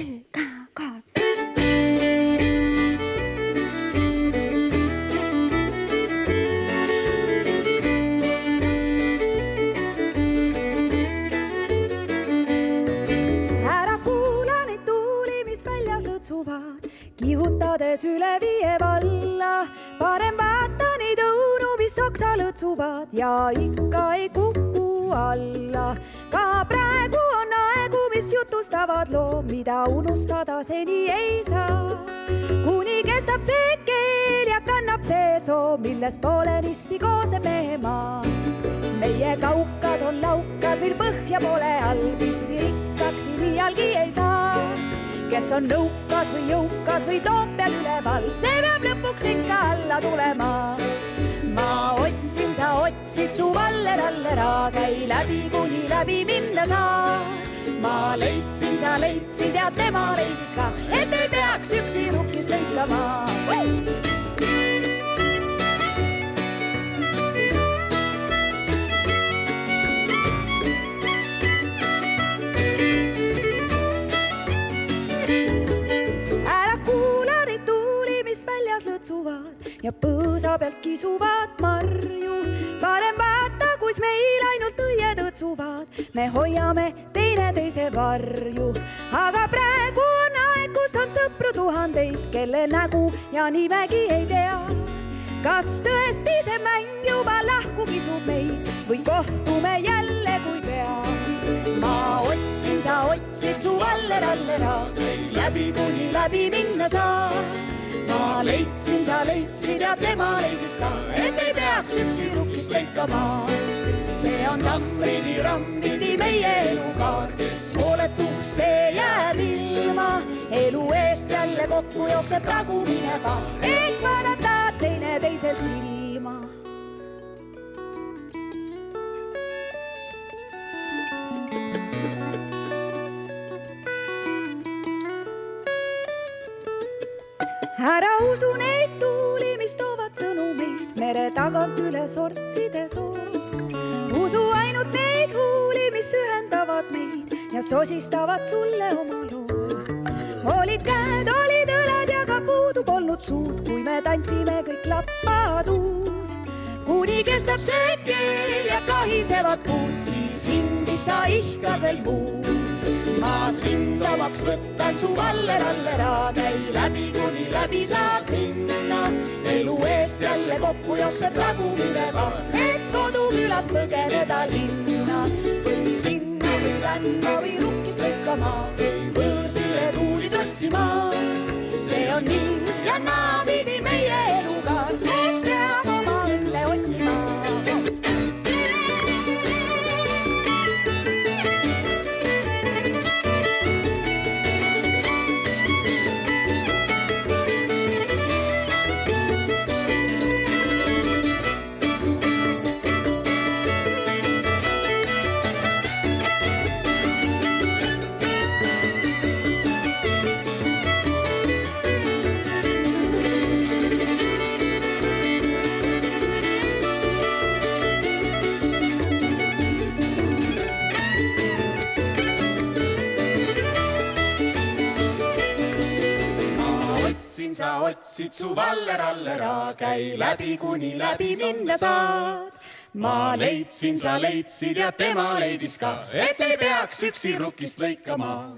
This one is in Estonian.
Ära kuula neid tuuli, mis väljas lõtsuvad, kihutades üle viie valla. Parem vaata neid õunu, mis oksa lõtsuvad ja ikka ei kuku alla. Ka praegu on aegu, mis jutustavad loo, mida unustada seni ei saa. Kuni kestab see keel ja kannab see soo, millest poolenisti koosneb meie maa. Meie kaukad on laukad, mil põhja pole all, püsti rikkaks siin iialgi ei saa. Kes on nõukas või jõukas või Toompeal üleval, see peab lõpuks ikka alla tulema. Ma otsin, sa otsid, su vallera, käi läbi, kuni läbi minna saa. Ma leidsin, sa leidsid ja tema leidis ka, et ei peaks üksi rukkist lõikama. Ja põõsa pealt kisuvad marju. Parem vaata, kus meil ainult õied õtsuvad. Me hoiame teineteise varju. Aga praegu on aeg, kus on sõpru tuhandeid, kelle nägu ja nimegi ei tea. Kas tõesti see mäng juba lahku kisub meid või kohtume jälle kui pea? Ma otsin, sa otsid, su vallera, läbi kuni läbi minna saa. Ma leidsin, sa leidsid ja tema leidis ka, et ei peaks üksi rukkist lõikama. See on tammridi rammidi meie elukaar, kes hooletuks see jääb ilma. Elu eest jälle kokku jookseb tagumine paar, et vaadata teineteise silma. Ära usu neid tuuli, mis toovad sõnumeid mere tagant üle sortside soo. Usu ainult neid huuli, mis ühendavad meid ja sosistavad sulle oma loo. Olid käed, olid õlad ja ka puudu polnud suud, kui me tantsime kõik lappaduud. Kuni kestab see keel ja kahisevad puud, siis hindis sa ihkad veel muud. Ma sind omaks võtan, su vallera, käi läbi kuni läbi saad minna. Elu eest jälle kokku jookseb tagumine paar, et kodukülast põgeneda linna. Või sinna või ränna või rukkist lõikama, või võõrsile tuulid otsima. See on nii ja naapidi meie elukaar, kes peab oma õnne otsima. Sa otsid, su vallera, käi läbi kuni läbi minna saad. Ma leidsin, sa leidsid ja tema leidis ka, et ei peaks üksi rukkist lõikama.